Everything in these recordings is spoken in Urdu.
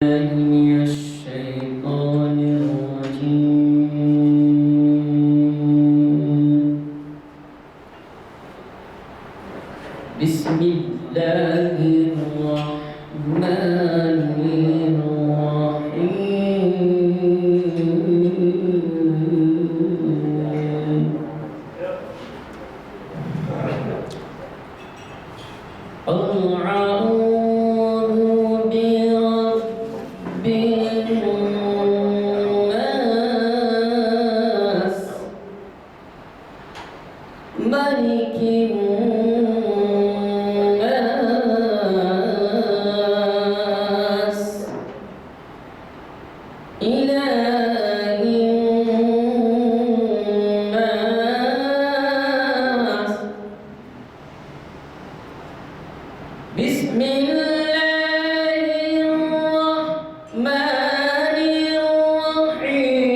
من الشيطان الرجيم. بسم الله الرحمن الرحيم. ملك الناس إله الناس. بسم الله الرحمن الرحيم.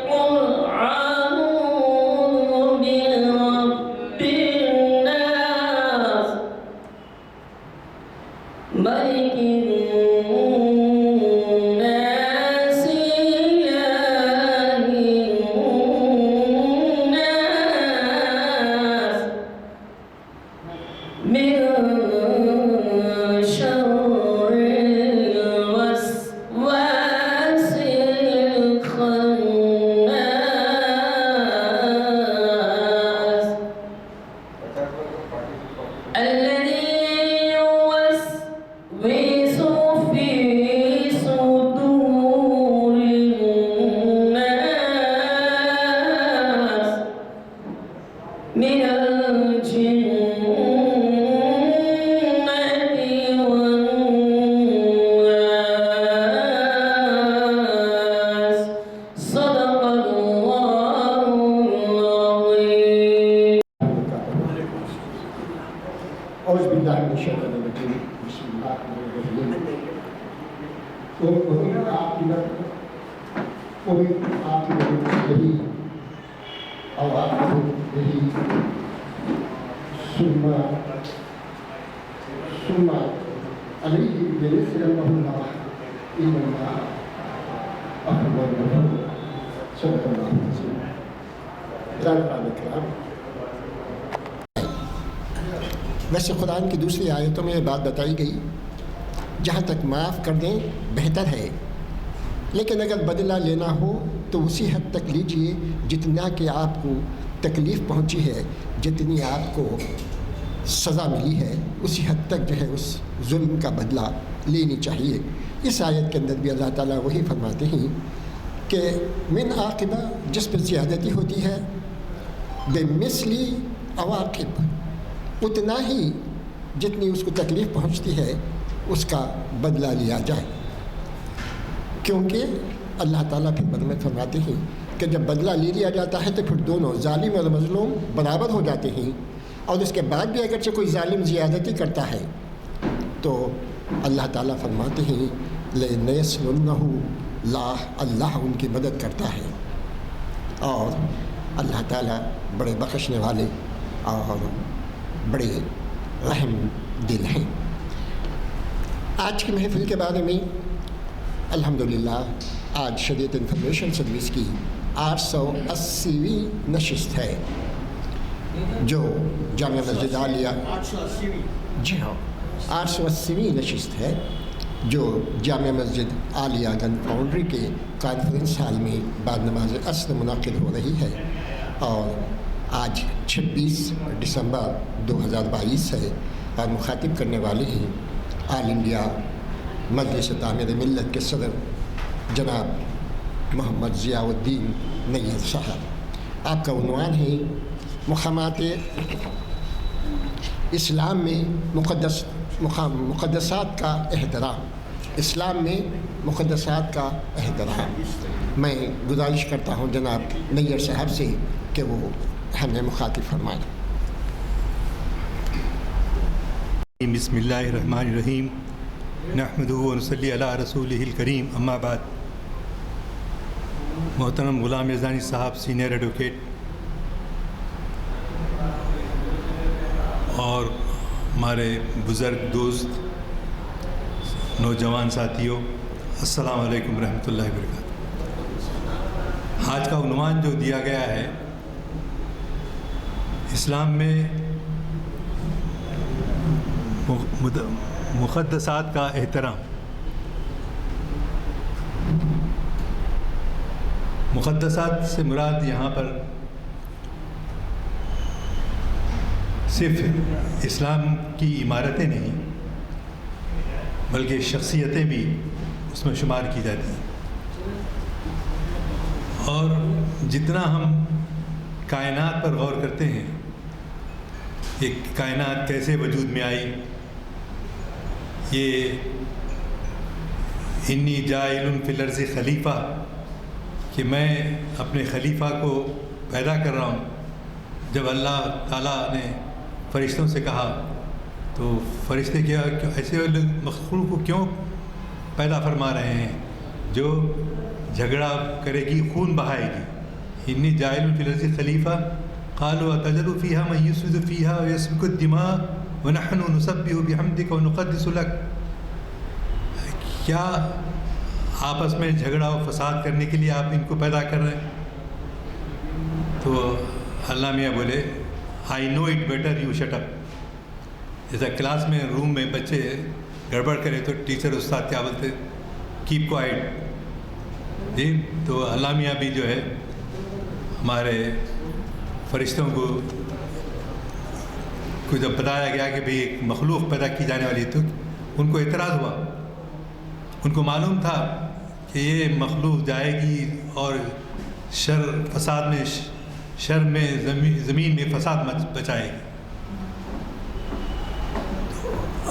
قل أعوذ برب الناس ملك الناس إله الناس من شر الوسواس الخناس الذي يوسوس في صدور الناس من الجنة والناس. صدق الله العظيم. أعوذ بالله من الشيطان الرجيم. بسم الله الرحمن الرحيم. ومن عاقبة به أو عاقبة به ثم عليه بليس أنه الله إن الله أكبر غفور. صدق الله العظيم. الكرام، ویسے قرآن کی دوسری آیتوں میں یہ بات بتائی گئی جہاں تک معاف کر دیں بہتر ہے، لیکن اگر بدلہ لینا ہو تو اسی حد تک لیجئے جتنا کہ آپ کو تکلیف پہنچی ہے، جتنی آپ کو سزا ملی ہے، اسی حد تک جو ہے اس ظلم کا بدلہ لینی چاہیے۔ اس آیت کے اندر بھی اللہ تعالیٰ وہی فرماتے ہیں کہ من عاقبہ جس پر زیادتی ہوتی ہے، بے مثلی عواقب اتنا ہی جتنی اس کو تکلیف پہنچتی ہے اس کا بدلہ لیا جائے، کیونکہ اللہ تعالیٰ پھر بعد میں فرماتے ہیں کہ جب بدلہ لے لیا جاتا ہے تو پھر دونوں ظالم اور مظلوم برابر ہو جاتے ہیں، اور اس کے بعد بھی اگرچہ کوئی ظالم زیادتی کرتا ہے تو اللہ تعالیٰ فرماتے ہیں لَيَنْصُرَنَّهُ اللہ ان کی مدد کرتا ہے، اور اللہ تعالیٰ بڑے بخشنے والے اور بڑے رحم دل ہیں۔ آج کی محفل کے بارے میں الحمدللہ آج شریعت انفارمیشن سروس کی 880ویں نشست ہے جو جامعہ مسجد عالیہ، جی ہاں 880ویں نشست ہے جو جامعہ مسجد عالیہ گن فاؤنڈری کے کانفرنس ہال میں بعد نماز عصر منعقد ہو رہی ہے، اور آج 26 دسمبر 2022 ہے، اور مخاطب کرنے والے ہیں آل انڈیا مجلس تعمیر ملت کے صدر جناب محمد ضیاء الدین نیّر صاحب۔ آپ کا عنوان ہے مقامات اسلام میں مقدسات کا احترام، اسلام میں مقدسات کا احترام۔ میں گزارش کرتا ہوں جناب نیّر صاحب سے کہ وہ ہمیں مخاطب فرمائیں۔ بسم اللہ الرحمن الرحیم، نحمدہ و نصلی علی رسولہ الکریم، اما بعد۔ محترم غلام یزدانی صاحب سینئر ایڈوکیٹ اور ہمارے بزرگ دوست نوجوان ساتھیوں، السلام علیکم ورحمۃ اللہ وبرکاتہ۔ آج کا عنوان جو دیا گیا ہے، اسلام میں مقدسات کا احترام۔ مقدسات سے مراد یہاں پر صرف اسلام کی عمارتیں نہیں بلکہ شخصیتیں بھی اس میں شمار کی جاتی ہیں، اور جتنا ہم کائنات پر غور کرتے ہیں، ایک کائنات کیسے وجود میں آئی، یہ انی جاعل فی الارض خلیفہ، کہ میں اپنے خلیفہ کو پیدا کر رہا ہوں۔ جب اللہ تعالیٰ نے فرشتوں سے کہا تو فرشتے کیا ایسے مخلوق کو کیوں پیدا فرما رہے ہیں جو جھگڑا کرے گی، خون بہائے گی۔ انی جاعل فی الارض خلیفہ قالوا اتجعل فیہا من یفسد فیہا ویسفک الدماء ونحن نسبح بحمدک ونقدس لک۔ کیا آپس میں جھگڑا و فساد کرنے کے لیے آپ ان کو پیدا کر رہے ہیں؟ تو اللہ میاں بولے I know it better, you shut up. جیسا کلاس میں روم میں بچے گڑبڑ کرے تو ٹیچر استاد کیا بولتے؟ Keep quiet. جی، تو اللہ میاں بھی جو ہے ہمارے فرشتوں کو جب بتایا گیا کہ بھئی ایک مخلوق پیدا کی جانے والی، تو ان کو اعتراض ہوا۔ ان کو معلوم تھا کہ یہ مخلوق جائے گی اور شر میں زمین میں فساد بچائے گی۔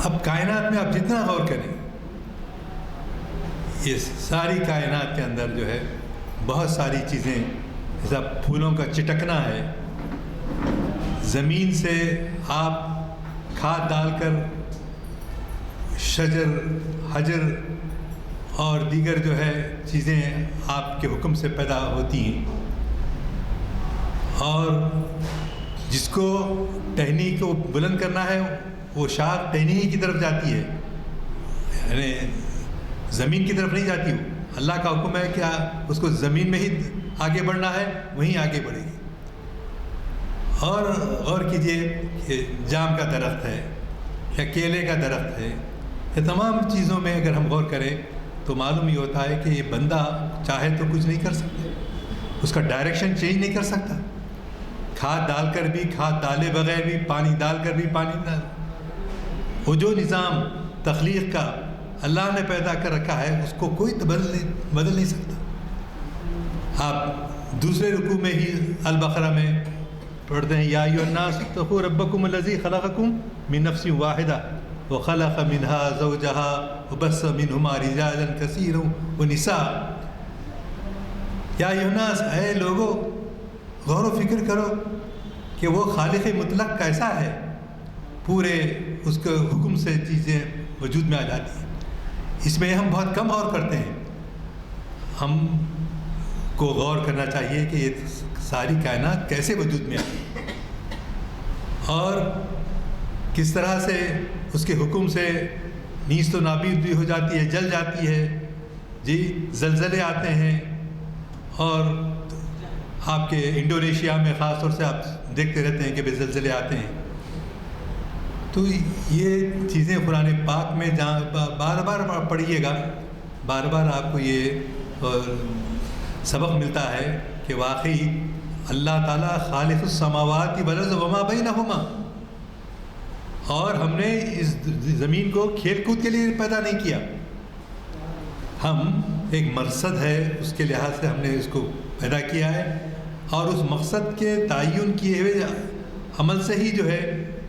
اب کائنات میں آپ جتنا غور کریں، یہ ساری کائنات کے اندر جو ہے بہت ساری چیزیں، جیسا پھولوں کا چٹکنا ہے، زمین سے آپ کھاد ڈال کر شجر، حجر اور دیگر جو ہے چیزیں آپ کے حکم سے پیدا ہوتی ہیں، اور جس کو ٹہنی کو بلند کرنا ہے وہ شاخ ٹہنی ہی کی طرف جاتی ہے، یعنی زمین کی طرف نہیں جاتی۔ وہ اللہ کا حکم ہے کہ اس کو زمین میں ہی آگے بڑھنا ہے، وہیں آگے بڑھے گی۔ اور غور کیجئے کہ جام کا درخت ہے یا کیلے کا درخت ہے، یہ تمام چیزوں میں اگر ہم غور کریں تو معلوم یہ ہوتا ہے کہ یہ بندہ چاہے تو کچھ نہیں کر سکتا، اس کا ڈائریکشن چینج نہیں کر سکتا۔ کھاد ڈال کر بھی، کھاد ڈالے بغیر بھی، پانی ڈال کر بھی، پانی ڈال، وہ جو نظام تخلیق کا اللہ نے پیدا کر رکھا ہے اس کو کوئی بدل نہیں سکتا۔ آپ دوسرے رکوع میں ہی البقرہ میں پڑھتے ہیں، یا ایھا الناس اتقوا ربکم الذی خلقکم من نفس واحدہ وخلق منها زوجها وبث منهما رجالا كثيرا ونساء۔ یا ایھا الناس، اے لوگو، غور و فکر کرو کہ وہ خالق مطلق کیسا ہے، پورے اس کے حکم سے چیزیں وجود میں آ جاتی ہیں۔ اس میں ہم بہت کم غور کرتے ہیں۔ ہم کو غور کرنا چاہیے کہ یہ ساری کائنات کیسے وجود میں آئی اور کس طرح سے اس کے حکم سے نیست و نابود بھی ہو جاتی ہے، جل جاتی ہے۔ جی، زلزلے آتے ہیں، اور آپ کے انڈونیشیا میں خاص طور سے آپ دیکھتے رہتے ہیں کہ بے زلزلے آتے ہیں۔ تو یہ چیزیں قرآن پاک میں جہاں بار بار پڑھیے گا، بار بار آپ کو یہ سبق ملتا ہے کہ واقعی اللہ تعالیٰ خالق السماوات والارض وما بینہما، اور ہم نے اس زمین کو کھیل کود کے لیے پیدا نہیں کیا، ہم ایک مقصد ہے اس کے لحاظ سے ہم نے اس کو پیدا کیا ہے، اور اس مقصد کے تعین کیے ہوئے عمل سے ہی جو ہے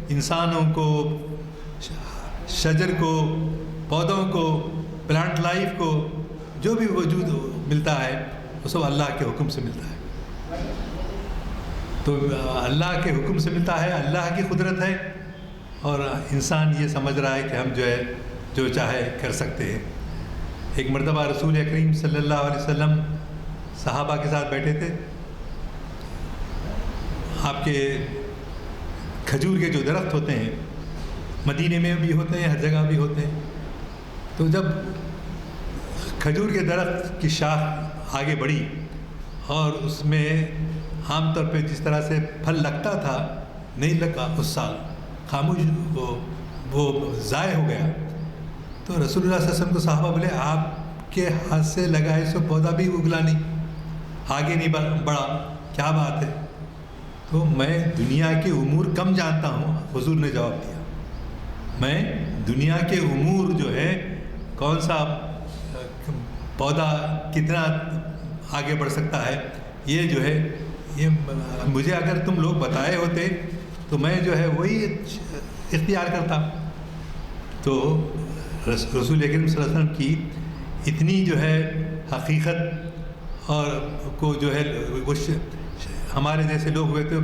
انسانوں کو، شجر کو، پودوں کو، پلانٹ لائف کو جو بھی وجود ملتا ہے وہ سب اللہ کے حکم سے ملتا ہے۔ تو اللہ کے حکم سے ملتا ہے، اللہ کی قدرت ہے، اور انسان یہ سمجھ رہا ہے کہ ہم جو ہے جو چاہے کر سکتے ہیں۔ ایک مرتبہ رسول اکریم صلی اللہ علیہ وسلم صحابہ کے ساتھ بیٹھے تھے، آپ کے کھجور کے جو درخت ہوتے ہیں مدینے میں بھی ہوتے ہیں، ہر جگہ بھی ہوتے ہیں، تو جب کھجور کے درخت کی شاخ آگے بڑھی اور اس میں عام طور پہ جس طرح سے پھل لگتا تھا نہیں لگا اس سال، خاموش وہ ضائع ہو گیا، تو رسول اللہ صلی اللہ علیہ وسلم کو صحابہ بولے آپ کے ہاتھ سے لگائے سو پودا بھی اگلا نہیں، آگے نہیں بڑھا، کیا بات ہے؟ تو میں دنیا کے امور کم جانتا ہوں، حضور نے جواب دیا، میں دنیا کے امور جو ہے کون سا پودا کتنا آگے بڑھ سکتا ہے، یہ جو ہے یہ مجھے اگر تم لوگ بتائے ہوتے تو میں جو ہے وہی اختیار کرتا۔ تو رسول اکرم صلی اللہ علیہ وسلم کی اتنی جو ہے حقیقت اور کو جو ہے ہمارے جیسے لوگ ہوئے تو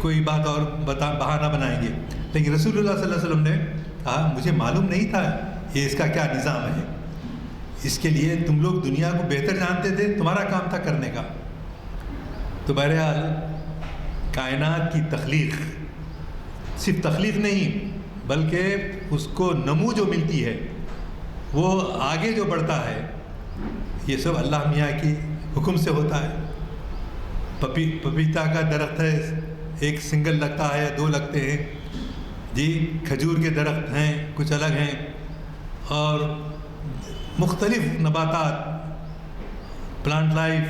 کوئی بات اور بہانہ بنائیں گے، لیکن رسول اللہ صلی اللہ علیہ وسلم نے کہا مجھے معلوم نہیں تھا یہ اس کا کیا نظام ہے، اس کے لیے تم لوگ دنیا کو بہتر جانتے تھے، تمہارا کام تھا کرنے کا۔ تو بہرحال کائنات کی تخلیق صرف تخلیق نہیں بلکہ اس کو نمو جو ملتی ہے، وہ آگے جو بڑھتا ہے، یہ سب اللہ میاں کی حکم سے ہوتا ہے۔ پپیتا کا درخت ہے، ایک سنگل لگتا ہے، دو لگتے ہیں جی، کھجور کے درخت ہیں کچھ الگ ہیں، اور مختلف نباتات، پلانٹ لائف،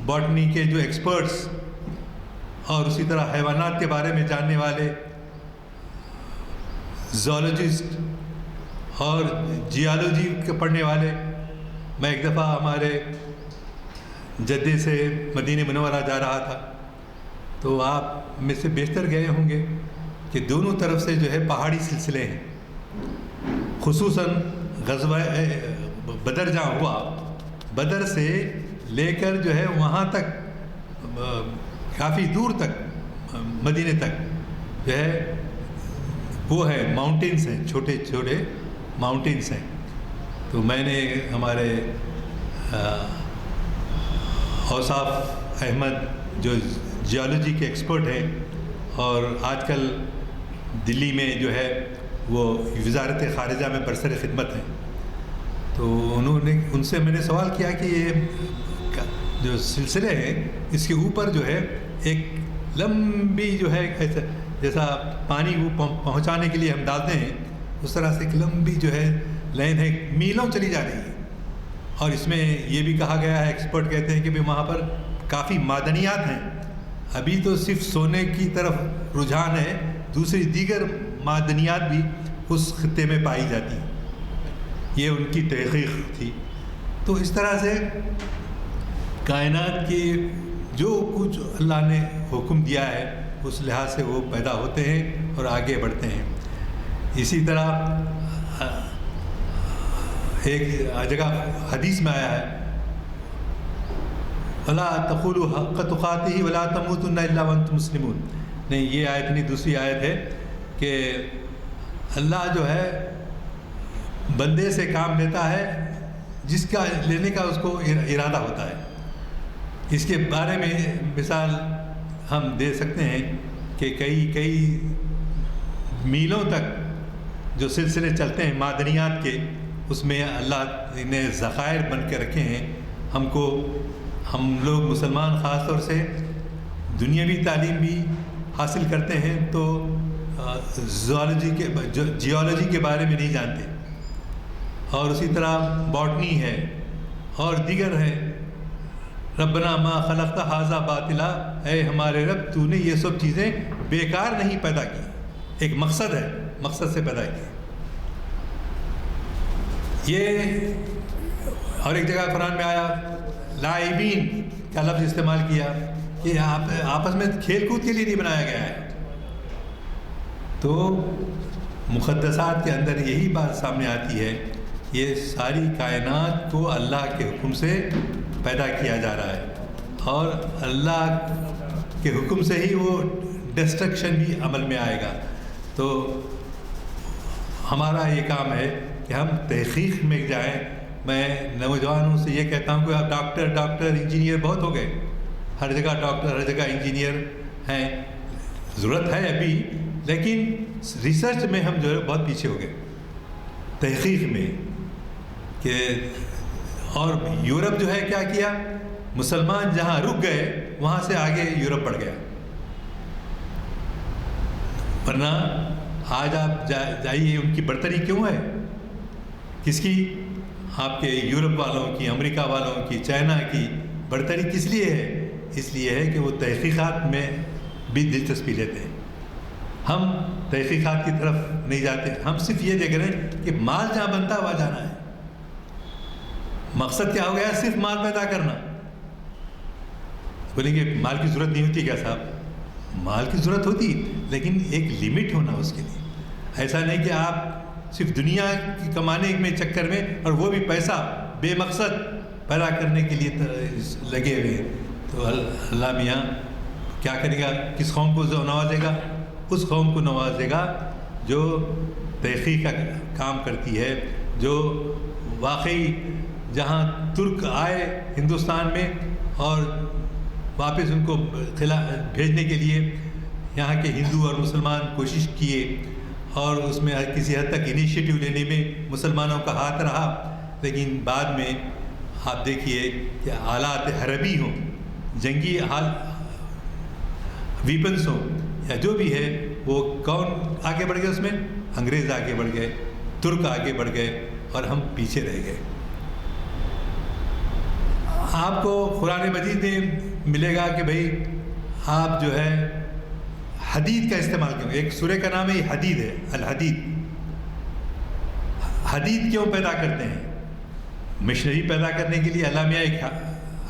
باٹنی کے جو ایکسپرٹس اور اسی طرح حیوانات کے بارے میں جاننے والے زولوجسٹ اور جیالوجی کے پڑھنے والے۔ میں ایک دفعہ ہمارے جدے سے مدینہ منورہ جا رہا تھا، تو آپ میں سے بیشتر گئے ہوں گے کہ دونوں طرف سے جو ہے پہاڑی سلسلے ہیں، خصوصاً غزوہ بدر جہاں ہوا، بدر سے لے کر جو ہے وہاں تک کافی دور تک مدینے تک جو ہے وہ ہے ماؤنٹینس ہیں، چھوٹے چھوٹے ماؤنٹینس ہیں۔ تو میں نے ہمارے اوصاف احمد جو جیالوجی کے ایکسپرٹ ہیں اور آج کل دلی میں جو ہے وہ وزارت خارجہ میں برسر خدمت ہیں، تو انہوں نے ان سے میں نے سوال کیا کہ یہ جو سلسلے ہیں اس کے اوپر جو ہے ایک لمبی جو ہے جیسا پانی وہ پہنچانے کے لیے ہم ڈالتے ہیں اس طرح سے ایک لمبی جو ہے لائن ہے، میلوں چلی جا رہی ہے، اور اس میں یہ بھی کہا گیا ہے، ایکسپرٹ کہتے ہیں کہ وہاں پر کافی معدنیات ہیں، ابھی تو صرف سونے کی طرف رجحان ہے، دوسری دیگر معدنیات بھی اس خطے میں پائی جاتی ہیں، یہ ان کی تحقیق تھی۔ تو اس طرح سے کائنات کی جو کچھ اللہ نے حکم دیا ہے اس لحاظ سے وہ پیدا ہوتے ہیں اور آگے بڑھتے ہیں۔ اسی طرح ایک جگہ حدیث میں آیا ہے وَلَا تَقُولُوا حَقَّ تُقَاتِهِ وَلَا تَمُوتُنَّ إِلَّا وَأَنْتُمْ مُسْلِمُونَ، نہیں یہ آیت نہیں، دوسری آیت ہے کہ اللہ جو ہے بندے سے کام لیتا ہے جس کا لینے کا اس کو ارادہ ہوتا ہے۔ اس کے بارے میں مثال ہم دے سکتے ہیں کہ کئی میلوں تک جو سلسلے چلتے ہیں معدنیات کے، اس میں اللہ نے ذخائر بن کے رکھے ہیں ہم کو۔ ہم لوگ مسلمان خاص طور سے دنیاوی تعلیم بھی حاصل کرتے ہیں تو جیولوجی کے بارے میں نہیں جانتے، اور اسی طرح باٹنی ہے اور دیگر ہے۔ ربنا ما خلقت ھذا باطلا، اے ہمارے رب تو نے یہ سب چیزیں بیکار نہیں پیدا کی، ایک مقصد ہے، مقصد سے پیدا کی۔ یہ اور ایک جگہ قرآن میں آیا لاعبین کا لفظ استعمال کیا کہ آپس میں کھیل کود کے لیے نہیں بنایا گیا ہے۔ تو مقدسات کے اندر یہی بات سامنے آتی ہے، یہ ساری کائنات کو اللہ کے حکم سے پیدا کیا جا رہا ہے، اور اللہ کے حکم سے ہی وہ ڈسٹرکشن بھی عمل میں آئے گا۔ تو ہمارا یہ کام ہے کہ ہم تحقیق میں جائیں۔ میں نوجوانوں سے یہ کہتا ہوں کہ آپ ڈاکٹر انجینئر بہت ہو گئے، ہر جگہ ڈاکٹر ہر جگہ انجینئر ہیں، ضرورت ہے ابھی، لیکن ریسرچ میں ہم جو ہے بہت پیچھے ہو گئے۔ تحقیق میں کہ اور یورپ جو ہے کیا کیا، مسلمان جہاں رک گئے وہاں سے آگے یورپ بڑھ گیا. ورنہ آج آپ جائیے ان کی برتری کیوں ہے؟ کس کی؟ آپ کے یورپ والوں کی، امریکہ والوں کی، چائنا کی برتری کس لیے ہے؟ اس لیے ہے کہ وہ تحقیقات میں بھی دلچسپی لیتے ہیں. ہم تحقیقات کی طرف نہیں جاتے، ہم صرف یہ دیکھ رہے ہیں کہ مال جہاں بنتا ہے وہاں جانا ہے. مقصد کیا ہو گیا؟ صرف مال پیدا کرنا. بولیں گے مال کی ضرورت نہیں ہوتی کیا صاحب؟ مال کی ضرورت ہوتی، لیکن ایک لمٹ ہونا اس کے لیے. ایسا نہیں کہ آپ صرف دنیا کی کمانے میں چکر میں، اور وہ بھی پیسہ بے مقصد پیدا کرنے کے لیے لگے ہوئے. تو اللہ میاں کیا کرے گا؟ کس قوم کو نوازے گا؟ اس قوم کو نوازے گا جو تحقیق کا کام کرتی ہے، جو واقعی جہاں ترک آئے ہندوستان میں اور واپس ان کو بھیجنے کے لیے یہاں کے ہندو اور مسلمان کوشش کیے، اور اس میں کسی حد تک انیشیٹو لینے میں مسلمانوں کا ہاتھ رہا، لیکن بعد میں آپ دیکھیے کہ آلات حربی ہوں، جنگی ویپنس ہوں یا جو بھی ہے، وہ کون آگے بڑھ گئے؟ اس میں انگریز آگے بڑھ گئے، ترک آگے بڑھ گئے، اور ہم پیچھے رہ گئے. آپ کو قرآن مجید میں ملے گا کہ بھئی آپ جو ہے حدید کا استعمال کیوں؟ ایک سورہ کا نام ہے حدید ہے، الحدید. حدید کیوں پیدا کرتے ہیں؟ مشنری پیدا کرنے کے لیے اللہ میاں ایک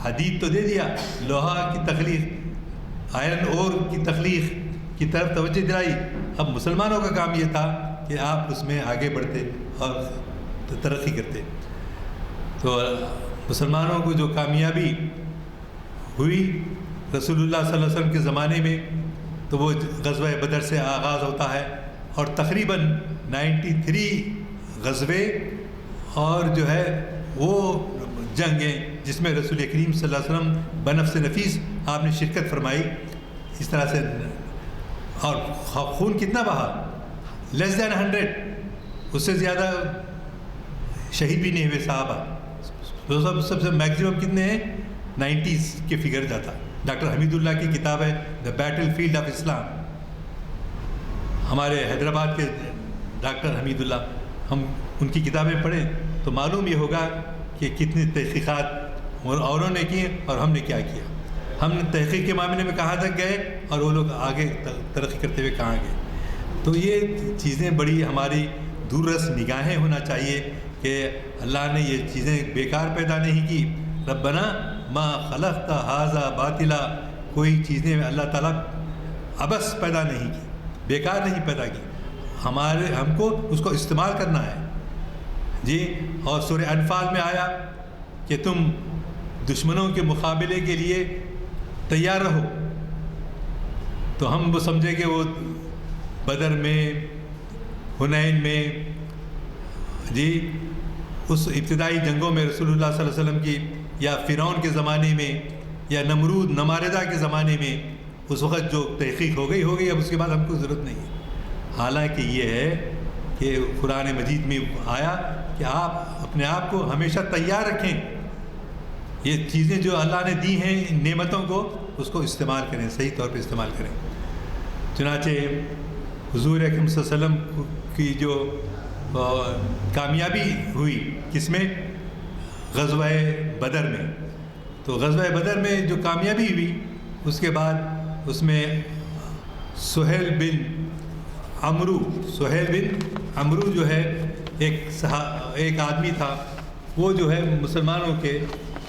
حدید تو دے دیا، لوہا کی تخلیق، آئرن اور کی تخلیق کی طرف توجہ دلائی. اب مسلمانوں کا کام یہ تھا کہ آپ اس میں آگے بڑھتے اور ترقی کرتے. تو مسلمانوں کو جو کامیابی ہوئی رسول اللہ صلی اللہ علیہ وسلم کے زمانے میں، تو وہ غزوہ بدر سے آغاز ہوتا ہے، اور تقریباً 93 غزوے اور جو ہے وہ جنگیں جس میں رسول کریم صلی اللہ علیہ وسلم بنفس نفیس آپ نے شرکت فرمائی. اس طرح سے، اور خون کتنا بہا؟ لیس دین 100، اس سے زیادہ شہید بھی نہیں ہوئے صحابہ. سب سے میکسیمم کتنے ہیں؟ 90s کے فگر جاتا. ڈاکٹر حمید اللہ کی کتاب ہے دا بیٹل فیلڈ آف اسلام، ہمارے حیدرآباد کے ڈاکٹر حمید اللہ. ہم ان کی کتابیں پڑھیں تو معلوم یہ ہوگا کہ کتنی تحقیقات اوروں نے کی اور ہم نے کیا کیا. ہم نے تحقیق کے معاملے میں کہاں تک گئے اور وہ لوگ آگے ترقی کرتے ہوئے کہاں گئے. تو یہ چیزیں بڑی ہماری دوررس نگاہیں ہونا چاہیے کہ اللہ نے یہ چیزیں بیکار پیدا نہیں کی. ربنا ما خلقت ھذا باطلا، کوئی چیزیں اللہ تعالیٰ عبث پیدا نہیں کی، بیکار نہیں پیدا کی. ہم کو اس کو استعمال کرنا ہے جی. اور سورہ انفال میں آیا کہ تم دشمنوں کے مقابلے کے لیے تیار رہو. تو ہم وہ سمجھے کہ وہ بدر میں، حنین میں جی، اس ابتدائی جنگوں میں رسول اللہ صلی اللہ علیہ وسلم کی، یا فرعون کے زمانے میں، یا نمرود نماردہ کے زمانے میں، اس وقت جو تحقیق ہو گئی، اب اس کے بعد ہم کو ضرورت نہیں ہے. حالانکہ یہ ہے کہ قرآن مجید میں آیا کہ آپ اپنے آپ کو ہمیشہ تیار رکھیں. یہ چیزیں جو اللہ نے دی ہیں ان نعمتوں کو، اس کو استعمال کریں، صحیح طور پہ استعمال کریں. چنانچہ حضور اکرم صلی اللہ علیہ وسلم کی جو کامیابی ہوئی کس میں؟ غزوہ بدر میں. تو غزوہ بدر میں جو کامیابی ہوئی، اس کے بعد اس میں سہیل بن عمرو جو ہے ایک آدمی تھا، وہ جو ہے مسلمانوں کے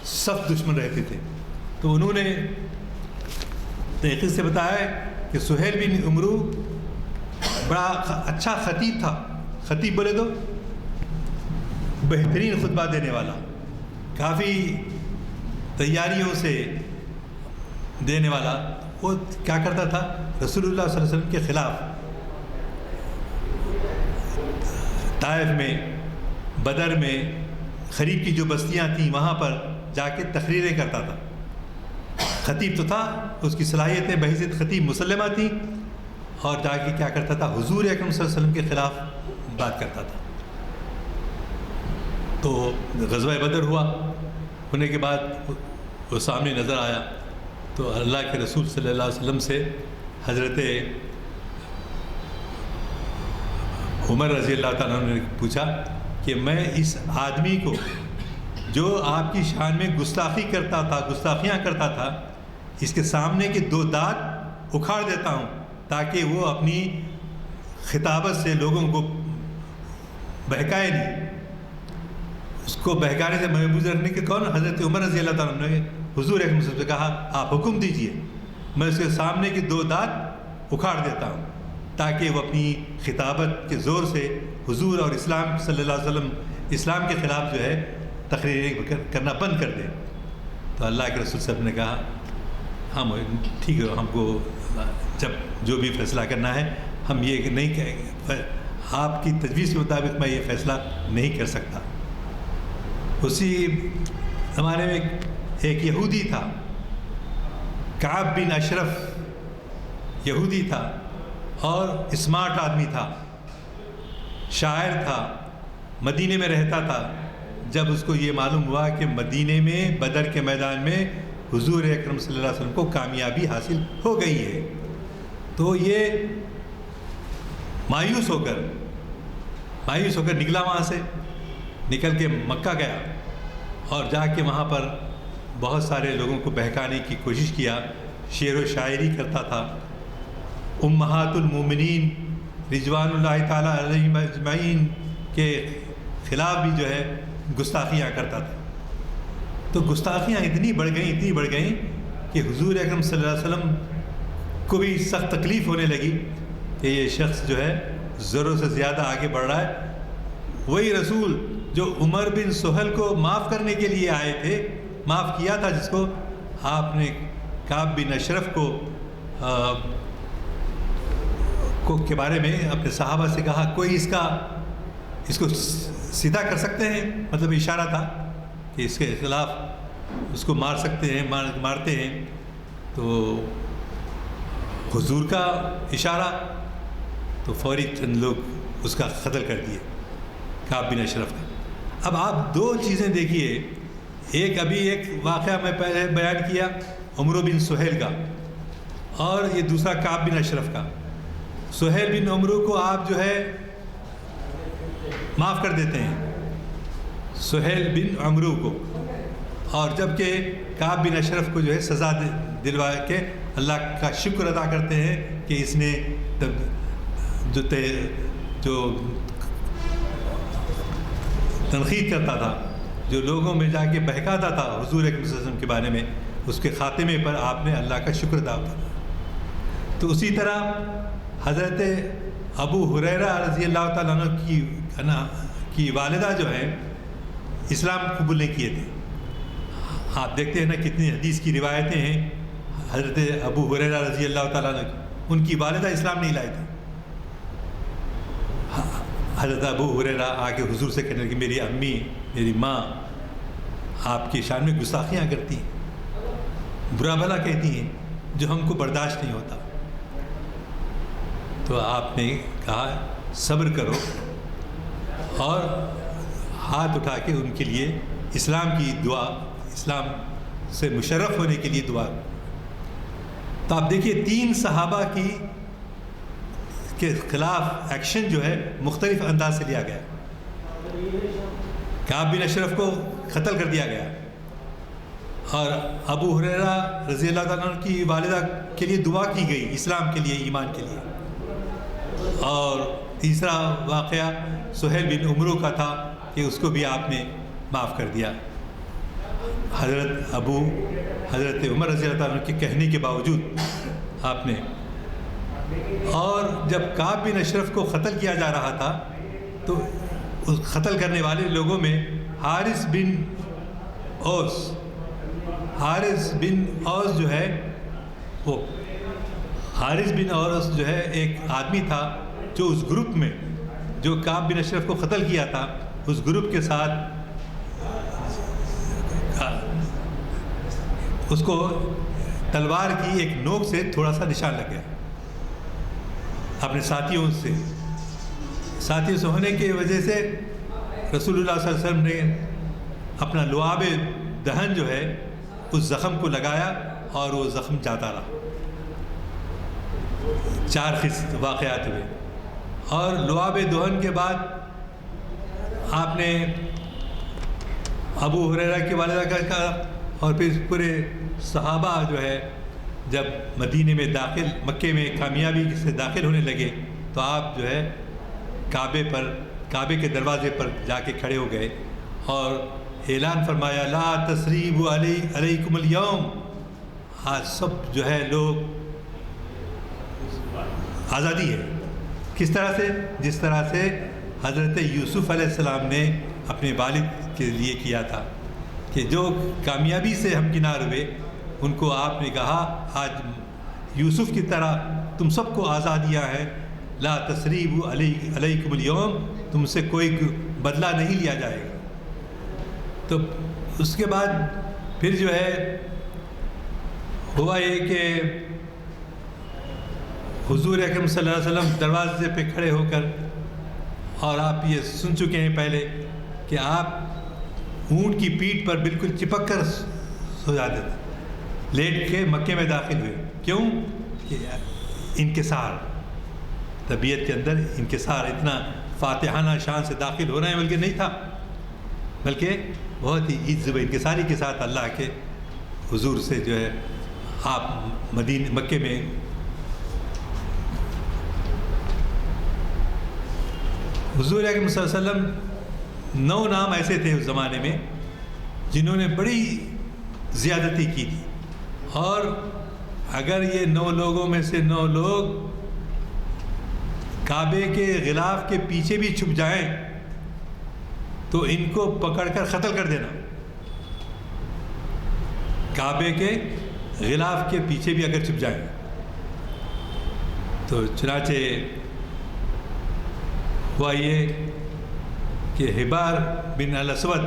سخت دشمن رہتے تھے. تو انہوں نے تحقیق سے بتایا کہ سہیل بن عمرو بڑا اچھا خطیب تھا. خطیب بولے تو بہترین خطبہ دینے والا، کافی تیاریوں سے دینے والا. وہ کیا کرتا تھا؟ رسول اللہ صلی اللہ علیہ وسلم کے خلاف طائف میں، بدر میں، قریب کی جو بستیاں تھیں وہاں پر جا کے تقریریں کرتا تھا. خطیب تو تھا، اس کی صلاحیتیں بحیثیت خطیب مسلمہ تھیں، اور جا کے کیا کرتا تھا؟ حضور اکرم صلی اللہ علیہ وسلم کے خلاف بات کرتا تھا. تو غزوہ بدر ہوا، ہونے کے بعد وہ سامنے نظر آیا تو اللہ کے رسول صلی اللہ علیہ وسلم سے حضرت عمر رضی اللہ تعالیٰ عنہ نے پوچھا کہ میں اس آدمی کو جو آپ کی شان میں گستاخیاں کرتا تھا، اس کے سامنے کے 2 دانت اکھاڑ دیتا ہوں تاکہ وہ اپنی خطابت سے لوگوں کو بہکائے نہیں۔ اس کو بہکانے سے محفوظ رکھنے کے کون؟ حضرت عمر رضی اللہ تعالیٰ عنہ نے حضور اکرم صلی اللہ علیہ وسلم سے کہا آپ حکم دیجئے، میں اس کے سامنے کے 2 دانت اکھاڑ دیتا ہوں تاکہ وہ اپنی خطابت کے زور سے حضور اور اسلام صلی اللہ علیہ وسلم اسلام کے خلاف جو ہے تقریریں کرنا بند کر دیں۔ تو اللہ کے رسول صاحب نے کہا ہم ٹھیک ہے، ہم کو جب جو بھی فیصلہ کرنا ہے ہم یہ نہیں کہیں، آپ کی تجویز کے مطابق میں یہ فیصلہ نہیں کر سکتا۔ اسی زمانے میں ایک یہودی تھا، کعب بن اشرف یہودی تھا اور اسمارٹ آدمی تھا، شاعر تھا، مدینے میں رہتا تھا۔ جب اس کو یہ معلوم ہوا کہ مدینے میں بدر کے میدان میں حضور اکرم صلی اللہ علیہ وسلم کو کامیابی حاصل ہو گئی ہے تو یہ مایوس ہو کر نکلا، وہاں سے نکل کے مکہ گیا اور جا کے وہاں پر بہت سارے لوگوں کو بہکانے کی کوشش کیا، شعر و شاعری کرتا تھا، امہات المومنین رضوان اللہ تعالیٰ علیہم اجمعین کے خلاف بھی جو ہے گستاخیاں کرتا تھا۔ تو گستاخیاں اتنی بڑھ گئیں کہ حضور اکرم صلی اللہ علیہ وسلم کو بھی سخت تکلیف ہونے لگی کہ یہ شخص جو ہے ضرورت سے زیادہ آگے بڑھ رہا ہے۔ وہی رسول جو عمر بن سہل کو معاف کرنے کے لیے آئے تھے، معاف کیا تھا، جس کو آپ نے کعب بن اشرف کے بارے میں اپنے صحابہ سے کہا کوئی اس کو سیدھا کر سکتے ہیں، مطلب اشارہ تھا کہ اس کے خلاف اس کو مار سکتے ہیں، مارتے ہیں۔ تو حضور کا اشارہ تو فوری چند لوگ اس کا قتل کر دیے، کعب بن اشرف کا۔ اب آپ 2 چیزیں دیکھیے، ایک واقعہ میں پہلے بیان کیا عمرو بن سہیل کا، اور یہ دوسرا کعب بن اشرف کا۔ سہیل بن عمرو کو آپ جو ہے معاف کر دیتے ہیں، سہیل بن عمرو کو، اور جبکہ کعب بن اشرف کو جو ہے سزا دلوا کے اللہ کا شکر ادا کرتے ہیں کہ اس نے جو تنقید کرتا تھا، جو لوگوں میں جا کے بہکاتا تھا حضور اکرم صلی اللہ علیہ وسلم کے بارے میں، اس کے خاتمے پر آپ نے اللہ کا شکر ادا کیا۔ تو اسی طرح حضرت ابو ہریرہ رضی اللہ تعالیٰ عنہ کی والدہ جو ہے اسلام قبول نہیں کیے تھے۔ آپ دیکھتے ہیں نا کتنی حدیث کی روایتیں ہیں، حضرت ابو ہریرہ رضی اللہ تعالیٰ عنہ ان کی والدہ اسلام نہیں لائے تھے۔ حضرت ابو ہریرہ آ کے حضور سے کہنے کہ میری امی، میری ماں آپ کی شان میں گستاخیاں کرتی ہیں، برا بھلا کہتی ہیں، جو ہم کو برداشت نہیں ہوتا۔ تو آپ نے کہا صبر کرو اور ہاتھ اٹھا کے ان کے لیے اسلام کی دعا، اسلام سے مشرف ہونے کے لیے دعا۔ تو آپ دیکھیے 3 صحابہ کے خلاف ایکشن جو ہے مختلف انداز سے لیا گیا۔ کعب بن اشرف کو قتل کر دیا گیا، اور ابو ہریرہ رضی اللہ تعالیٰ عنہ کی والدہ کے لیے دعا کی گئی اسلام کے لیے، ایمان کے لیے۔ اور تیسرا واقعہ سہیل بن عمرو کا تھا کہ اس کو بھی آپ نے معاف کر دیا، حضرت عمر رضی اللہ تعالیٰ عنہ کے کہنے کے باوجود آپ نے۔ اور جب کعب بن اشرف کو قتل کیا جا رہا تھا تو اس قتل کرنے والے لوگوں میں حارث بن اوس جو ہے، وہ حارث بن اوس جو ہے ایک آدمی تھا جو اس گروپ میں جو کعب بن اشرف کو قتل کیا تھا، اس گروپ کے ساتھ اس کو تلوار کی ایک نوک سے تھوڑا سا نشان لگ گیا اپنے ساتھیوں سے ہونے کی وجہ سے رسول اللہ صلی اللہ علیہ وسلم نے اپنا لعاب دہن جو ہے اس زخم کو لگایا اور وہ زخم جاتا رہا. 4 واقعات ہوئے. اور لعاب دہن کے بعد آپ نے ابو ہریرہ کی والدہ کا کہا، اور پھر پورے صحابہ جو ہے جب مدینے میں مکے میں کامیابی سے داخل ہونے لگے تو آپ جو ہے کعبے کے دروازے پر جا کے کھڑے ہو گئے اور اعلان فرمایا لا تثریب علیکم اليوم. آج سب جو ہے لوگ آزادی ہے. کس طرح سے؟ جس طرح سے حضرت یوسف علیہ السلام نے اپنے والد کے لیے کیا تھا کہ جو کامیابی سے ہمکنار ہوئے ان کو آپ نے کہا آج یوسف کی طرح تم سب کو آزادیاں ہیں. لا تثریب علیکم اليوم، تم سے کوئی بدلہ نہیں لیا جائے گا. تو اس کے بعد پھر جو ہے ہوا یہ کہ حضور اکرم صلی اللہ علیہ وسلم دروازے پہ کھڑے ہو کر، اور آپ یہ سن چکے ہیں پہلے کہ آپ اونٹ کی پیٹھ پر بالکل چپک کر سو جاتے تھے، لیٹ کے مکے میں داخل ہوئے. کیوں؟ کہ انکسار، طبیعت کے اندر انکسار، اتنا فاتحانہ شان سے داخل ہو رہے ہیں بلکہ نہیں تھا، بلکہ بہت ہی عزت و انکساری کے ساتھ اللہ کے حضور سے جو ہے آپ مکے میں. حضور اکرم صلی اللہ علیہ وسلم 9 نام ایسے تھے اس زمانے میں جنہوں نے بڑی زیادتی کی تھی، اور اگر یہ 9 لوگوں میں سے 9 لوگ کعبے کے غلاف کے پیچھے بھی چھپ جائیں تو ان کو پکڑ کر قتل کر دینا. کعبے کے غلاف کے پیچھے بھی اگر چھپ جائیں تو چنانچہ ہوا یہ کہ حبار بن الاسود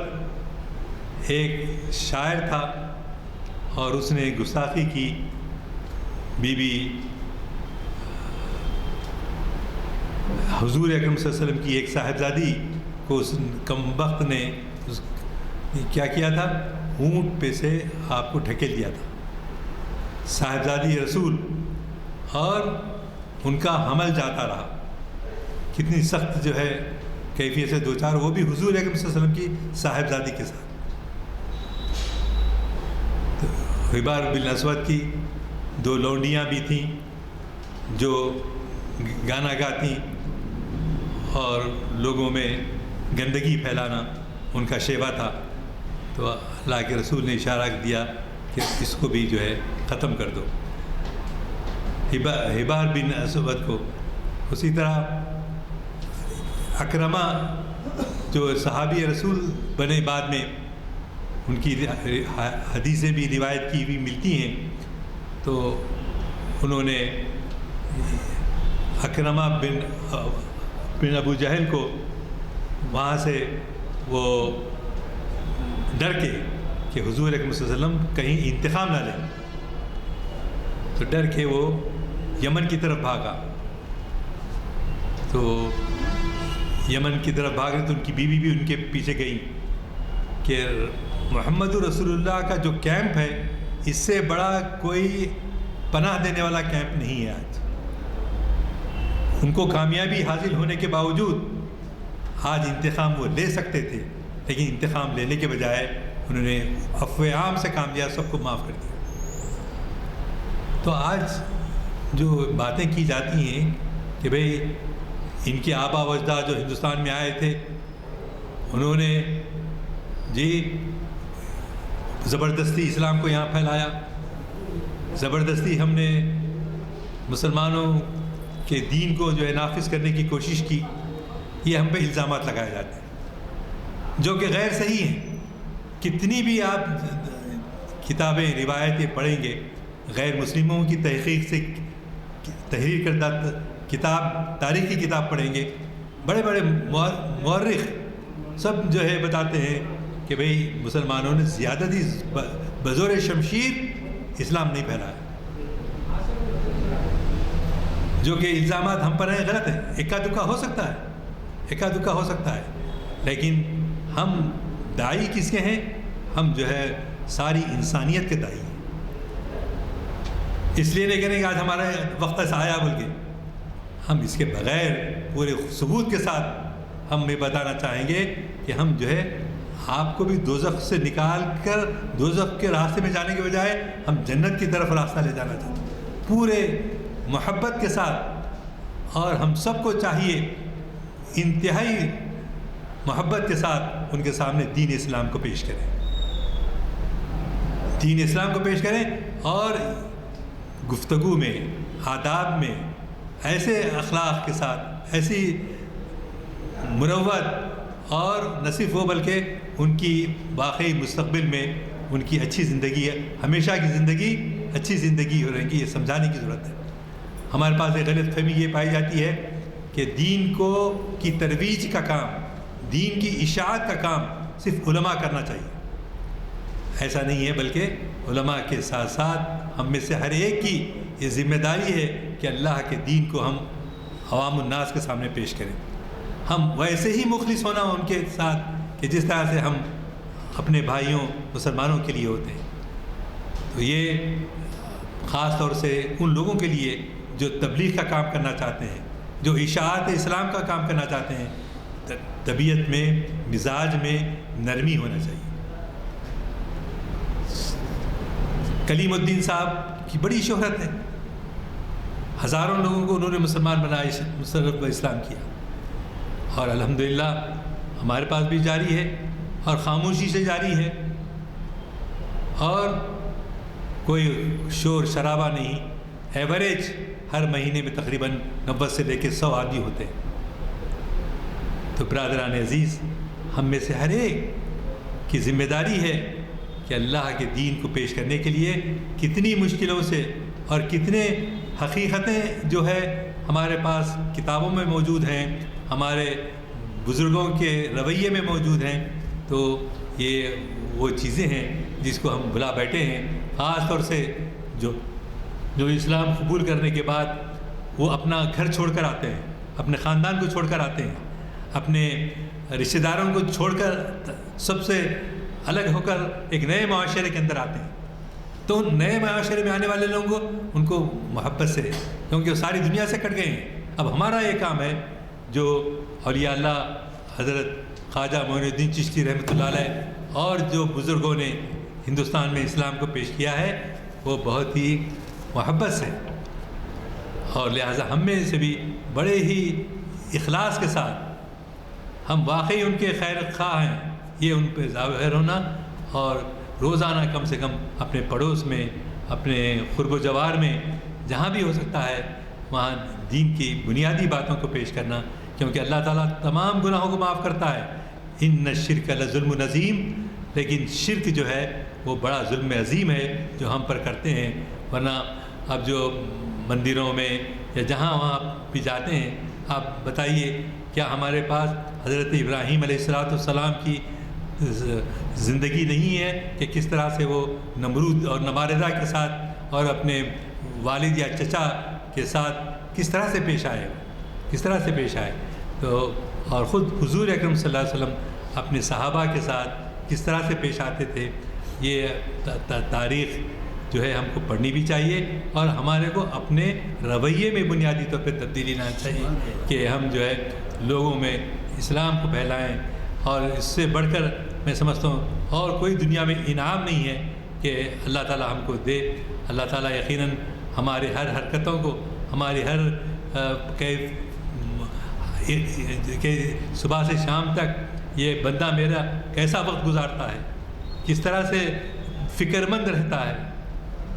ایک شاعر تھا اور اس نے گستاخی کی. بی بی حضور اکرم صلی اللہ علیہ وسلم کی ایک صاحبزادی کو اس کم وقت نے کیا کیا تھا، اونٹ پہ سے آپ کو ڈھکیل دیا تھا. صاحبزادی رسول، اور ان کا حمل جاتا رہا. کتنی سخت جو ہے کیفیت سے 2-4، وہ بھی حضور اکرم صلی اللہ علیہ وسلم کی صاحبزادی کے ساتھ. تو حبار بن اسود کی 2 لونڈیاں بھی تھیں جو گانا گاتی اور لوگوں میں گندگی پھیلانا ان کا شیوا تھا. تو اللہ کے رسول نے اشارہ دیا کہ اس کو بھی جو ہے ختم کر دو، حبار بن اسود کو. اسی طرح اکرمہ جو صحابی رسول بنے بعد میں، ان کی حدیثیں بھی روایت کی ہوئی ملتی ہیں. تو انہوں نے اکرمہ بن ابو جہل کو وہاں سے وہ ڈر کے کہ حضور اکرم صلی اللہ علیہ وسلم کہیں انتقام نہ لیں، تو ڈر کے وہ یمن کی طرف بھاگا. تو یمن کی طرف بھاگے تو ان کی بیوی بھی ان کے پیچھے گئی کہ محمد رسول اللہ کا جو کیمپ ہے اس سے بڑا کوئی پناہ دینے والا کیمپ نہیں ہے. آج ان کو کامیابی حاصل ہونے کے باوجود آج انتقام وہ لے سکتے تھے، لیکن انتقام لینے کے بجائے انہوں نے عفو عام سے کام لیا، سب کو معاف کر دیا. تو آج جو باتیں کی جاتی ہیں کہ بھئی ان کے آبا و اجداد جو ہندوستان میں آئے تھے انہوں نے زبردستی اسلام کو یہاں پھیلایا، زبردستی ہم نے مسلمانوں کے دین کو جو ہے نافذ کرنے کی کوشش کی، یہ ہم پہ الزامات لگائے جاتے ہیں جو کہ غیر صحیح ہیں. کتنی بھی آپ کتابیں روایتیں پڑھیں گے، غیر مسلموں کی تحقیق سے تحریر کردہ کتاب، تاریخی کتاب پڑھیں گے، بڑے بڑے مورخ سب جو ہے بتاتے ہیں کہ بھئی مسلمانوں نے زیادتی بزور شمشیر اسلام نہیں پھیلایا. جو کہ الزامات ہم پر ہیں غلط ہیں. اکا دکا ہو سکتا ہے، لیکن ہم داعی کس کے ہیں؟ ہم جو ہے ساری انسانیت کے داعی ہیں. اس لیے نہیں کہنے کہ آج ہمارا وقت ایسا آیا بول کے. ہم اس کے بغیر پورے ثبوت کے ساتھ ہم یہ بتانا چاہیں گے کہ ہم جو ہے آپ کو بھی دوزخ سے نکال کر دوزخ کے راستے میں جانے کے بجائے ہم جنت کی طرف راستہ لے جانا چاہتے ہیں پورے محبت کے ساتھ. اور ہم سب کو چاہیے انتہائی محبت کے ساتھ ان کے سامنے دین اسلام کو پیش کریں، دین اسلام کو پیش کریں، اور گفتگو میں، آداب میں ایسے اخلاق کے ساتھ، ایسی مروت، اور نہ صرف وہ بلکہ ان کی واقعی مستقبل میں ان کی اچھی زندگی، ہمیشہ کی زندگی اچھی زندگی ہو رہی ہے، یہ سمجھانے کی ضرورت ہے. ہمارے پاس ایک غلط فہمی یہ پائی جاتی ہے کہ دین کی ترویج کا کام، دین کی اشاعت کا کام صرف علماء کرنا چاہیے. ایسا نہیں ہے، بلکہ علماء کے ساتھ ساتھ ہم میں سے ہر ایک کی یہ ذمہ داری ہے کہ اللہ کے دین کو ہم عوام الناس کے سامنے پیش کریں. ہم ویسے ہی مخلص ہونا ان کے ساتھ کہ جس طرح سے ہم اپنے بھائیوں مسلمانوں کے لیے ہوتے ہیں. تو یہ خاص طور سے ان لوگوں کے لیے جو تبلیغ کا کام کرنا چاہتے ہیں، جو اشاعت اسلام کا کام کرنا چاہتے ہیں، طبیعت میں، مزاج میں نرمی ہونا چاہیے. کلیم الدین صاحب کی بڑی شہرت ہے، ہزاروں لوگوں کو انہوں نے مسلمان بنایا، مسلط و اسلام کیا، اور الحمدللہ ہمارے پاس بھی جاری ہے اور خاموشی سے جاری ہے، اور کوئی شور شرابہ نہیں. ایوریج ہر مہینے میں تقریباً 90 سے لے کے 100 آدمی ہوتے ہیں. تو برادران عزیز، ہم میں سے ہر ایک کی ذمہ داری ہے کہ اللہ کے دین کو پیش کرنے کے لیے کتنی مشکلوں سے اور کتنے حقیقتیں جو ہے ہمارے پاس کتابوں میں موجود ہیں، ہمارے بزرگوں کے رویے میں موجود ہیں. تو یہ وہ چیزیں ہیں جس کو ہم بھلا بیٹھے ہیں. خاص طور سے جو اسلام قبول کرنے کے بعد وہ اپنا گھر چھوڑ کر آتے ہیں، اپنے خاندان کو چھوڑ کر آتے ہیں، اپنے رشتہ داروں کو چھوڑ کر سب سے الگ ہو کر ایک نئے معاشرے کے اندر آتے ہیں. تو ان نئے معاشرے میں آنے والے لوگوں کو ان کو محبت سے، کیونکہ وہ ساری دنیا سے کٹ گئے ہیں. اب ہمارا یہ کام ہے جو اولیاء اللہ حضرت خواجہ معین الدین چشتی رحمۃ اللہ علیہ اور جو بزرگوں نے ہندوستان میں اسلام کو پیش کیا ہے وہ بہت ہی محبت سے، اور لہٰذا ہم میں سے بھی بڑے ہی اخلاص کے ساتھ ہم واقعی ان کے خیر خواہ ہیں، یہ ان پہ ظاہر ہونا، اور روزانہ کم سے کم اپنے پڑوس میں، اپنے قرب و جوار میں جہاں بھی ہو سکتا ہے وہاں دین کی بنیادی باتوں کو پیش کرنا، کیونکہ اللہ تعالیٰ تمام گناہوں کو معاف کرتا ہے. ان الشرک لظلم عظیم، لیکن شرک جو ہے وہ بڑا ظلم عظیم ہے جو ہم پر کرتے ہیں. ورنہ اب جو مندروں میں یا جہاں وہاں بھی جاتے ہیں، آپ بتائیے کیا ہمارے پاس حضرت ابراہیم علیہ السلام کی زندگی نہیں ہے کہ کس طرح سے وہ نمرود اور نماردہ کے ساتھ اور اپنے والد یا چچا کے ساتھ کس طرح سے پیش آئے، کس طرح سے پیش آئے. تو اور خود حضور اکرم صلی اللہ علیہ وسلم اپنے صحابہ کے ساتھ کس طرح سے پیش آتے تھے. یہ تاریخ جو ہے ہم کو پڑھنی بھی چاہیے، اور ہمارے کو اپنے رویے میں بنیادی طور پہ تبدیلی لانا چاہیے کہ ہم جو ہے لوگوں میں اسلام کو پھیلائیں. اور اس سے بڑھ کر میں سمجھتا ہوں اور کوئی دنیا میں انعام نہیں ہے کہ اللہ تعالیٰ ہم کو دے. اللہ تعالیٰ یقیناً ہمارے ہر حرکتوں کو، ہماری ہر کہ صبح سے شام تک یہ بندہ میرا کیسا وقت گزارتا ہے، کس طرح سے فکر مند رہتا ہے.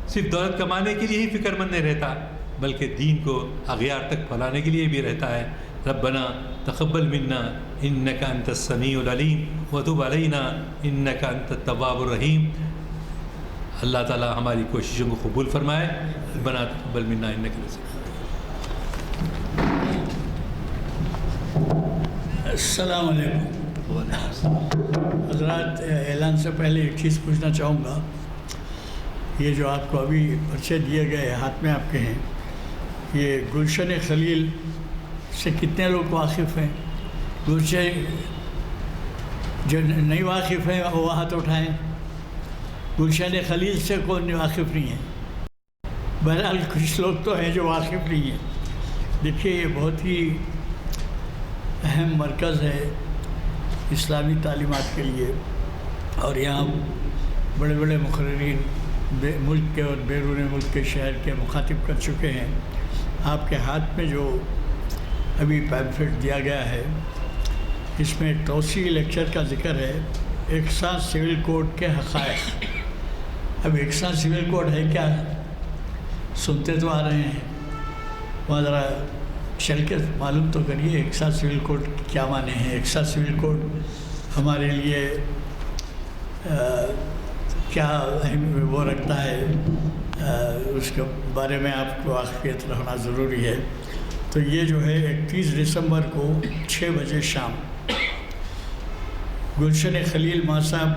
صرف دولت کمانے کے لیے ہی فکر مند نہیں رہتا، بلکہ دین کو اغیار تک پھیلانے کے لیے بھی رہتا ہے. ربنا تقبل منا انک انت السمیع العلیم وتب علینا انک انت التواب الرحیم. اللہ تعالی ہماری کوششوں کو قبول فرمائے. ربنا تقبل منا انک انت. السلام علیکم حضرات. اعلان سے پہلے ایک چیز پوچھنا چاہوں گا. یہ جو آپ کو ابھی پرچے دیے گئے ہاتھ میں آپ کے ہیں، یہ گلشن خلیل سے کتنے لوگ واقف ہیں؟ گلشن جو نہیں واقف ہیں وہ ہاتھ اٹھائیں. گلشن خلیل سے کون واقف نہیں ہے؟ بہرحال کچھ لوگ تو ہیں جو واقف نہیں ہیں. دیکھیے یہ بہت ہی اہم مرکز ہے اسلامی تعلیمات کے لیے، اور یہاں بڑے بڑے مقررین ملک کے اور بیرون ملک کے شہر کے مخاطب کر چکے ہیں. آپ کے ہاتھ میں جو ابھی پیمفلٹ دیا گیا ہے اس میں ایک توسیعی لیکچر کا ذکر ہے، یکساں سول کوڈ کے حقائق. اب یکساں سول کوڈ ہے کیا؟ سنتے تو آ رہے ہیں، وہاں ذرا چل کے معلوم تو کریے یکساں سول کوڈ کیا معنی ہے. یکساں سول کوڈ ہمارے لیے کیا اہم وہ رکھتا ہے، اس کے بارے میں آپ کو واقفیت رہنا ضروری ہے. تو یہ جو ہے 31 دسمبر کو 6 بجے شام گلشن خلیل ماں صاحب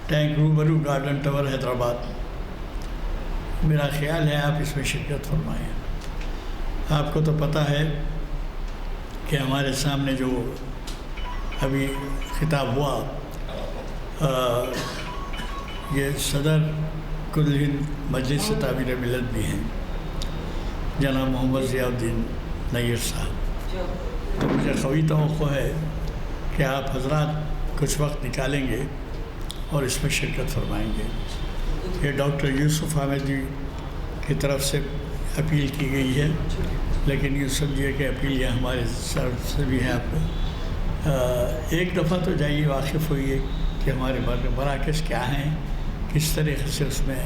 ٹینک روبرو گارڈن ٹاور حیدرآباد. میرا خیال ہے آپ اس میں شرکت فرمائیں. آپ کو تو پتہ ہے کہ ہمارے سامنے جو ابھی خطاب ہوا یہ صدر کل ہند مجلس تعمیر ملت بھی ہیں جناب محمد ضیاء الدین نیر صاحب. تو مجھے قوی توقع ہے کہ آپ حضرات کچھ وقت نکالیں گے اور اس میں شرکت فرمائیں گے. یہ ڈاکٹر یوسف حامدی کی طرف سے اپیل کی گئی ہے، لیکن یہ سمجھیے کہ اپیل یہ ہمارے سر سے بھی ہے. آپ کو ایک دفعہ تو جائیے، واقف ہوئیے کہ ہمارے مراکز کیا ہیں، کس طریقے سے اس میں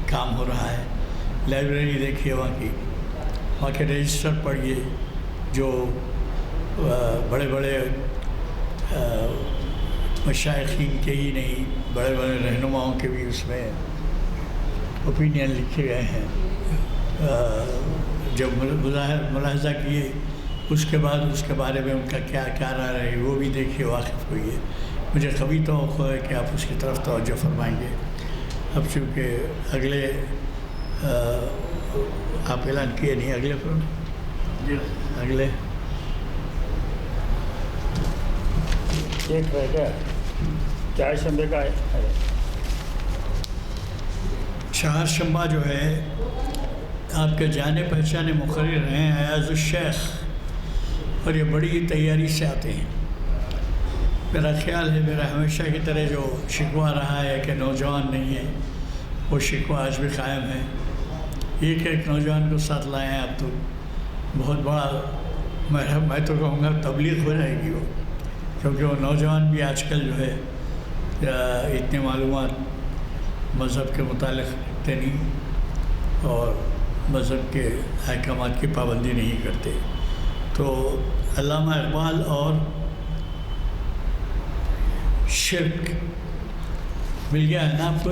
کام ہو رہا ہے. لائبریری دیکھیے وہاں کے رجسٹر پڑھیے، جو بڑے بڑے مشائخین کے ہی نہیں بڑے بڑے رہنماؤں کے بھی اس میں اوپینین لکھے گئے ہیں. جب ملاحظہ کیے اس کے بعد اس کے بارے میں ان کا کیا کیا رائے رہی وہ بھی دیکھیے، واقف ہوئیے. مجھے قوی توقع ہے کہ آپ اس کی طرف توجہ فرمائیں گے. اب چونکہ اگلے آپ اعلان کیے نہیں، اگلے ایک رہ گیا چار شنبے کا ہے. چہار شنبہ جو ہے آپ کے جانے پہچانے مقرر ہیں ایاز الشیخ، اور یہ بڑی تیاری سے آتے ہیں. میرا خیال ہے میرا ہمیشہ کی طرح جو شکوہ رہا ہے کہ نوجوان نہیں ہے، وہ شکوہ آج بھی قائم ہے. ایک نوجوان کو ساتھ لائے ہیں آپ تو بہت بڑا میں تو کہوں گا تبلیغ ہو جائے گی وہ، کیونکہ وہ نوجوان بھی آج کل جو ہے اتنے معلومات مذہب کے متعلق رکھتے نہیں اور مذہب کے احکامات کی پابندی نہیں کرتے. تو علامہ اقبال اور شرک مل گیا ہے نا آپ کو؟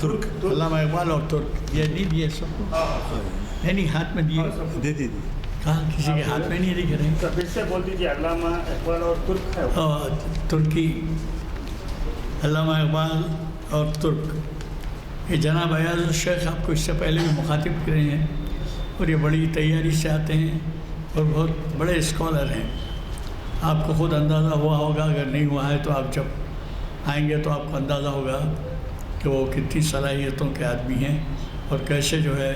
ترک علامہ اقبال اور ترک یہ نہیں دیے سب کو؟ نہیں ہاتھ میں دیے، دے دی کہاں کسی کے ہاتھ میں نہیں دکھ رہے. پھر سے بول دیجیے علامہ اقبال اور ترک ہے. ترکی علامہ اقبال اور ترک. یہ جناب ایاز الشیخ آپ کو اس سے پہلے بھی مخاطب کر رہے ہیں اور یہ بڑی تیاری سے آتے ہیں اور بہت بڑے اسکالر ہیں. آپ کو خود اندازہ ہوا ہوگا، اگر نہیں ہوا ہے تو آپ جب آئیں گے تو آپ کو اندازہ ہوگا کہ وہ کتنی صلاحیتوں کے آدمی ہیں اور کیسے جو ہے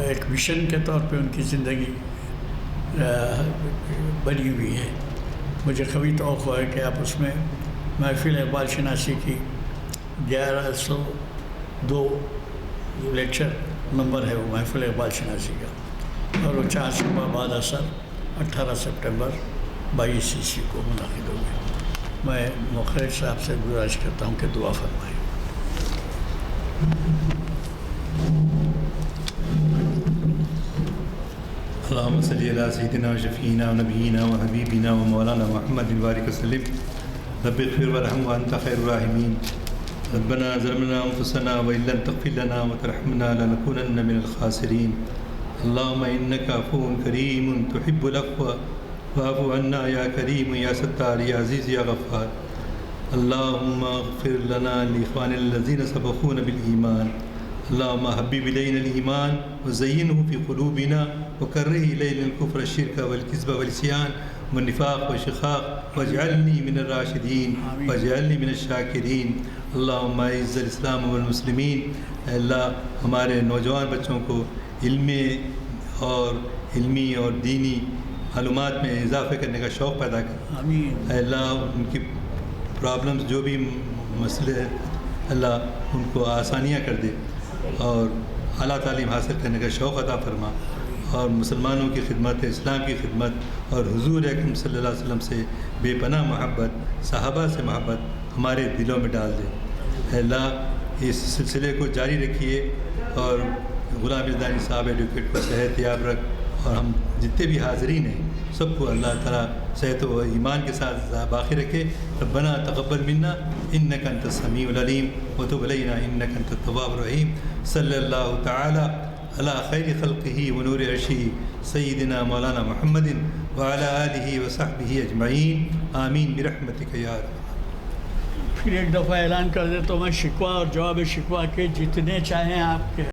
ایک مشن کے طور پہ ان کی زندگی بنی ہوئی ہے. مجھے قوی توقع ہے کہ آپ اس میں محفل اقبال شناسی کی 1102 لیکچر نمبر ہے وہ محفل اقبال شناسی کا، اور وہ 4 شنبہ بعد اثر 18 سپٹمبر 22 عیسوی کو منعقد ہوگی. میں مقرر صاحب سے گزارش کرتا ہوں کہ دعا فرمائیں. اللہم صلی علی سیدنا و شفیعنا و نبینا و حبیبنا و مولانا محمد وبارک وسلم. رب اغفر ورحم وانت خیر الراحمین. ربنا ظلمنا انفسنا وان لم تغفر لنا وترحمنا لنكونن من الخاسرین. اللہم انک عفو کریم تحب العفو فاعف عنا یا کریم یا ستار یا عزیز یا غفار. اللہم اغفر لنا لاخواننا الذین سبقونا بالایمان. اللہم حبب الینا الایمان وزینہ فی قلوبنا وکرہ الینا الکفر الشرک والکذب والعصیان والنفاق والشقاق واجعلنی من الراشدین واجعلنی من الشاکرین اللہم اعز الاسلام والمسلمین. اے اللہ ہمارے نوجوان بچوں کو علمی اور دینی معلومات میں اضافہ کرنے کا شوق پیدا کر. آمین. اے اللہ ان کی پرابلمز جو بھی مسئلے ہیں اللہ ان کو آسانیاں کر دے اور اعلیٰ تعلیم حاصل کرنے کا شوق عطا فرما اور مسلمانوں کی خدمت اسلام کی خدمت اور حضور اکرم صلی اللہ علیہ وسلم سے بے پناہ محبت صحابہ سے محبت ہمارے دلوں میں ڈال دے. اے اللہ اس سلسلے کو جاری رکھیے اور غلام الدانی صاحب ایڈوکیٹ کو صحت یاب رکھ اور ہم جتنے بھی حاضرین ہیں سب کو اللہ تعالیٰ صحت و ایمان کے ساتھ باقی رکھے. ربنا تقبل منا انک انت السمیع العلیم وتب علینا انک انت التواب الرحیم. صلی اللہ تعالی علی خیر خلقہ ونور عرشہ سیدنا مولانا محمد وعلی آلہ وصحبہ اجمعین آمین برحمتک یا رب. پھر ایک دفعہ اعلان کر دے تو میں شکوہ اور جواب شکوہ کے جتنے چاہیں آپ کے